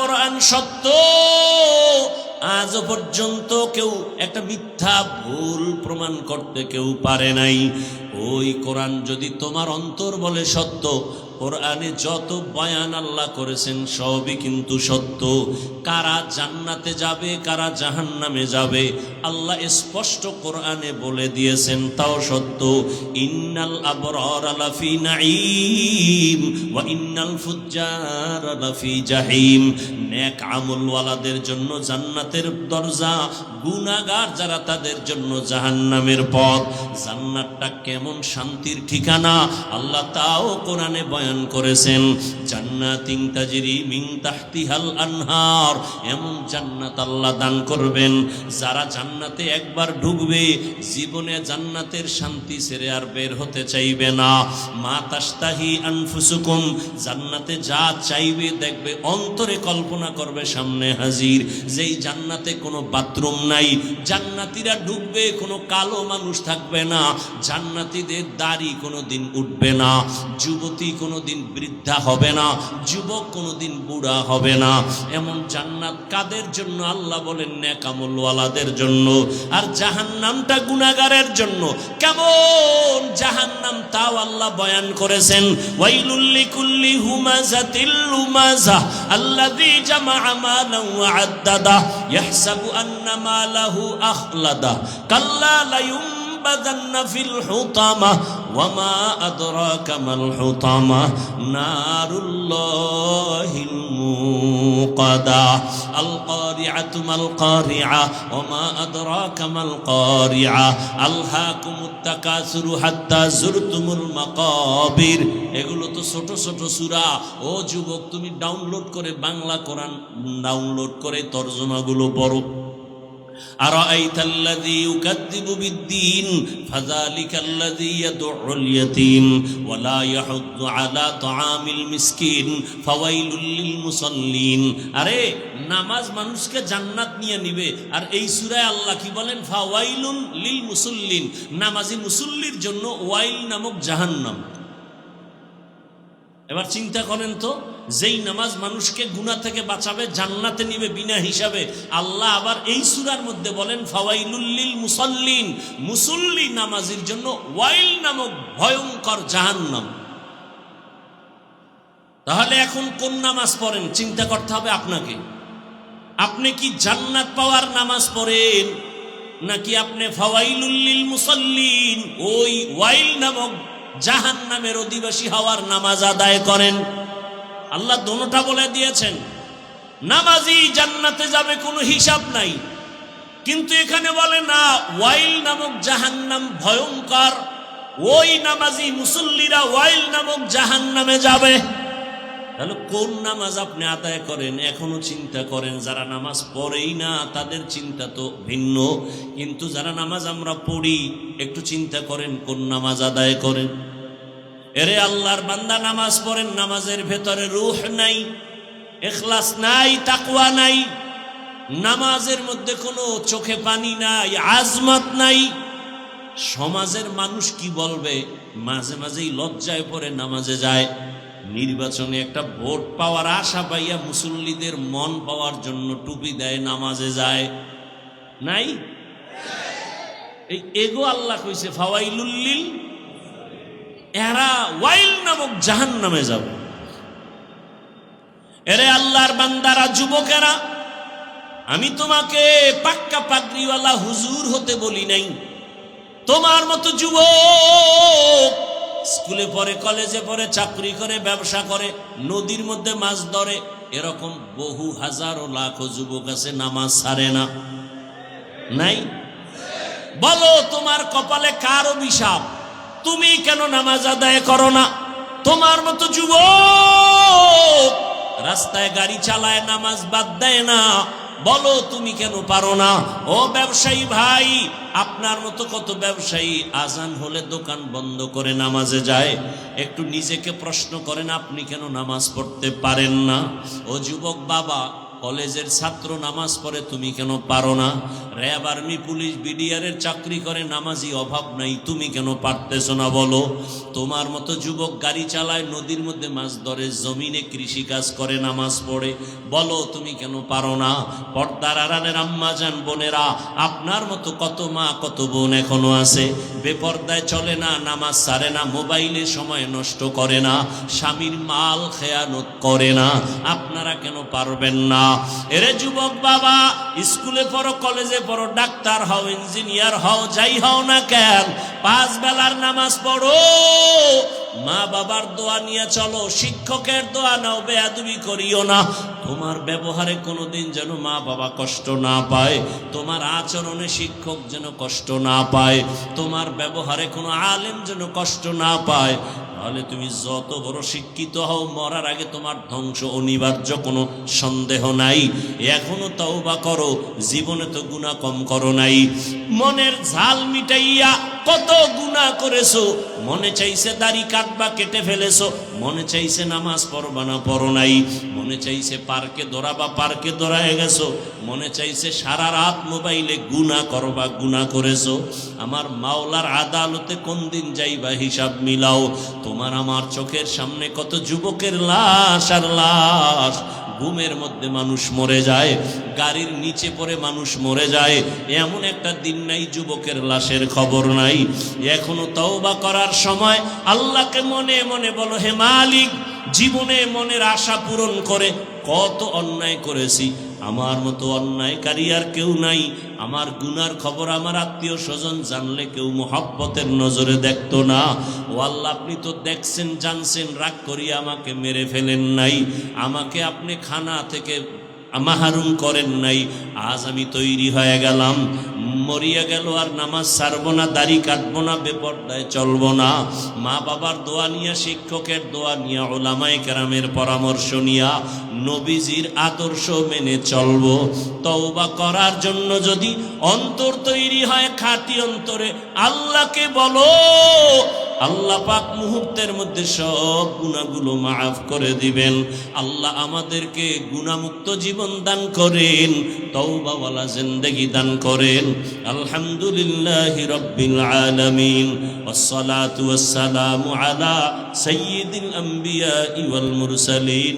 কোরআন সত্য। আজও পর্যন্ত কেউ একটা মিথ্যা ভুল প্রমাণ করতে কেউ পারে নাই। ওই কোরআন যদি তোমার অন্তর বলে সত্য, কোরআনে যত বয়ান আল্লাহ করেছেন সবই কিন্তু সত্য। কারা জান্নাতে যাবে কারা জাহান্নামে যাবে আল্লাহ স্পষ্ট কোরআনে বলে দিয়েছেন, তাও সত্য। ইন্নাল আবরারা লাফি নাঈম ওয়া ইন্নাল ফুজ্জারা লাফি জাহিম। নেক আমলওয়ালাদের জন্য জান্নাতের দরজা, গুনাহগার যারা তাদের জন্য জাহান্নামের পথ। জান্নাতটা কেমন শান্তির ঠিকানা আল্লাহ তাও কোরআনে বয়ান করেছেন। জান্নাতিন তাজরি মিন তাহতিহাল আনহার, এমন জান্নাত আল্লাহ দান করবেন যারা জান্নাতে একবার ঢুকবে জীবনে জান্নাতের শান্তি ছেড়ে আর বের হতে চাইবে না। মা তাশতাহি আনফুসুকুম, জান্নাতে যা চাইবে দেখবে অন্তরে কল্পনা করবে সামনে হাজির। যেই জান্নাতে কোনো বাথরুম নাই, জান্নাতীরা ঢুকবে কোনো কালো মানুষ থাকবে না, জান্নাতীদের দাড়ি কোনোদিন উঠবে না, যুবতী কোনোদিন বৃদ্ধা হবে না, যুবক কোনোদিন বুড়া হবে না। এমন জান্নাত কাদের জন্য? আল্লাহ বলেন নেক আমলওয়ালাদের জন্য। আর জাহান্নামটা গুনাহগারের জন্য। কেমন জাহান্নাম তাও আল্লাহ বয়ান করেছেন। ওয়াইলুল লিকুল্লি হুমাযাতিল লুমাযা আল্লাযী জামাআ মালান ওয়া আদ্দাদা ইয়াহসাবু আন্না মালাহু আখলাদা কাল্লা লা ينبذن في الحطمة وما أدراك ما الحطمة نار الله الموقدة القارعة ما القارعة وما أدراك ما القارعة ألهاكم التكاثر حتى زرتم المقابر। এগুলো তো ছোট ছোট সূরা। ও যুবক, তুমি ডাউনলোড করে বাংলা কোরআন ডাউনলোড করে তরজমাগুলো পড়ো। أرأيت الذي يكذب بالدين فذلك الذي يدع اليتيم ولا يحض على طعام المسكين فويل للمصلين। আরে নামাজ মানুষকে জান্নাত নিয়ে নিবে, আর এই সূরায় আল্লাহ কি বলেন? ফাওয়াইলুন লিল মুসাল্লিন, নামাজি মুসল্লির জন্য ওয়াইল নামক জাহান্নাম। এবার চিন্তা করেন তো, যেই নামাজ মানুষকে গুনাহ থেকে বাঁচাবে, জান্নাতে নিবে বিনা হিসাবে, আল্লাহ আবার এই সূরার মধ্যে বলেন ফাওয়াইলুল লিল মুসাল্লিন, মুসল্লি নামাজির জন্য ওয়াইল নামক ভয়ঙ্কর জাহান্নাম। তাহলে এখন কোন নামাজ পড়েন চিন্তা করতে হবে আপনাকে। আপনি কি জান্নাত পাওয়ার নামাজ পড়েন, নাকি আপনি ফাওয়াইলুল লিল মুসাল্লিন ওই ওয়াইল নামক জাহান্নামের অধিবাসী হওয়ার নামাজ আদায় করেন? আল্লাহ দোনোটা বলে দিয়েছেন। নামাজি জান্নাতে যাবে, কোনো হিসাব নাই, কিন্তু এখানে বলে না ওয়াইল নামক জাহান্নাম ভয়ঙ্কর, ওই নামাজি মুসল্লিরা ওয়াইল নামক জাহান্নামে যাবে। তাহলে কোন নামাজ আপনি আদায় করেন এখনো চিন্তা করেন। যারা নামাজ পড়েই না তাদের চিন্তা তো ভিন্ন, কিন্তু যারা নামাজ আমরা পড়ি একটু চিন্তা করেন কোন নামাজ আদায় করেন। এরে আল্লাহর বান্দা, নামাজ পড়েন, নামাজের ভেতরে রূহ নাই, ইখলাস নাই, তাকওয়া নাই, নামাজের মধ্যে কোনো চোখে পানি নাই, আজমত নাই। সমাজের মানুষ কি বলবে? মাঝে মাঝেই লজ্জায় পড়ে নামাজে যায়। নির্বাচনে একটা ভোট পাওয়ার আশা পাইয়া মুসল্লিদের মন পাওয়ার জন্য টুপি দেয়, নামাজে যায় নাই? এই এগো আল্লাহ কইছে ফাওয়াইলুল লিল, এরা ওয়াইল নামক জাহান্নামে যাবে। এরে আল্লাহর বান্দারা, যুবকেরা, আমি তোমাকে পাক্কা পাগড়িওয়ালা হুজুর হতে বলি নাই। তোমার মতো যুবক স্কুলে পড়ে, কলেজে পড়ে, চাকরি করে, ব্যবসা করে, নদীর মধ্যে মাছ ধরে, এরকম বহু হাজারো লাখো যুবক আছে, নামাজ ছাড়ে না। নাই? বলো তোমার কপালে কার অভিশাপ? তুমি কেন নামাজ আদায় করো না? তোমার মতো যুবক রাস্তায় গাড়ি চালায়, নামাজ বাদ দেয় না, বলো তুমি কেন পারো না? ও ব্যবসায়ী ভাই, আপনার মতো কত ব্যবসায়ী আজান হলে দোকান বন্ধ করে নামাজে যায়। একটু নিজেকে প্রশ্ন করেন, আপনি কেন নামাজ পড়তে পারেন না? ও যুবক বাবা, কলেজের ছাত্র নামাজ পড়ে, তুমি কেন পারো না? র্যাব, আর্মি, পুলিশ, বিডিআরের চাকরি করে, নামাজি অভাব নাই, তুমি কেন পারতেছো না বলো? তোমার মতো যুবক গাড়ি চালায়, নদীর মধ্যে মাছ ধরে, জমিনে কৃষি কাজ করে, নামাজ পড়ে, বলো তুমি কেন পারো না? পর্দার আড়ালের আম্মা জান বোনেরা, আপনার মতো কত মা কত বোন এখনো আছে, বেপর্দায় চলে না, নামাজ ছাড়ে না, মোবাইলে সময় নষ্ট করে না, স্বামীর মাল খেয়ানত করে না। আপনারা কেন পারবেন না? এরে যুবক বাবা, স্কুলে পড়ো, কলেজে পড়ো, ডাক্তার হও, ইঞ্জিনিয়ার হও, যাই হও না কেন, 5 বেলার নামাজ পড়ো, মা বাবার দোয়া নিয়ে চলো, শিক্ষকের দোয়া নাও, বেয়াদবি করিও না। তোমার ব্যবহারে কোনোদিন যেন মা বাবা কষ্ট না পায়, তোমার আচরণে শিক্ষক যেন কষ্ট না পায়, তোমার ব্যবহারে কোনো আলেম যেন কষ্ট না পায়। তাহলে তুমি যত বড় শিক্ষিত হও, মরার আগে তোমার ধ্বংস অনিবার্য, কোনো সন্দেহ নাই। এখনো তওবা করো, জীবনে তো গুনাহ কম করো নাই। মনের ঝাল মিটাইয়া কত গুনাহ করেছো, মনে চাইছে দাড়ি কাটবা, কেটে ফেলেছো, মনে চাইছে নামাজ পড়বা না, পড়ো নাই, মনে চাইছে পার্কে দৌড়াবা, পার্কে দৌড়ায় গেছো, মনে চাইছে সারা রাত মোবাইলে গুনাহ করবা, গুনাহ করেছো। আমার মাওলার আদালতে কোন দিন যাইবা, হিসাব মিলাও। তোমার আমার চোখের সামনে কত যুবকের লাশ আর লাশ, ঘুমের মধ্যে মানুষ মরে যায়, গাড়ির নিচে পড়ে মানুষ মরে যায়, এমন একটা দিন নাই যুবকের লাশের খবর নাই। এখনো তওবা করার সময়। আল্লাহকে মনে মনে বলো, হে মালিক, জীবনে মনের আশা পূরণ করে। কত অন্যায় করেছি, আমার মতো অন্যায়কারী আর কেউ নাই। আমার গুনার খবর আমার আত্মীয় স্বজন জানলে কেউ মোহাব্বতের নজরে দেখতো না। ও আল্লাহ, আপনি তো দেখছেন, জানছেন, রাগ করিয়া আমাকে মেরে ফেলেন নাই, আমাকে আপনি খানা থেকে মাহরুম করেন নাই। আজ আমি তৈরি হয়ে গেলাম, মরিয়া গেল, আর নামাজ ছাড়বো না, দাড়ি কাটবো না, বেপর্দায় চলবো না। মা বাবার দোয়া নিয়ে, শিক্ষকের দোয়া নিয়ে, ওলামায়ে কেরামের পরামর্শ নিয়া, নবীজির আদর্শ মেনে চলবো। তওবা করার জন্য যদি অন্তর তৈরি হয়, খাঁটি অন্তরে আল্লাহকে বলো, আল্লাহ পাক মুহূর্তের মধ্যে সব গুনাহগুলো মাফ করে দিবেন। আল্লাহ আমাদেরকে গুনাহমুক্ত জীবন দান করেন, তওবাওয়ালা জিন্দেগি দান করেন। আলহামদুলিল্লাহি রাব্বিল আলামিন, ওয়াসসালাতু ওয়াসসালামু আলা সাইয়্যিদিল আম্বিয়াই ওয়াল মুরসালিন।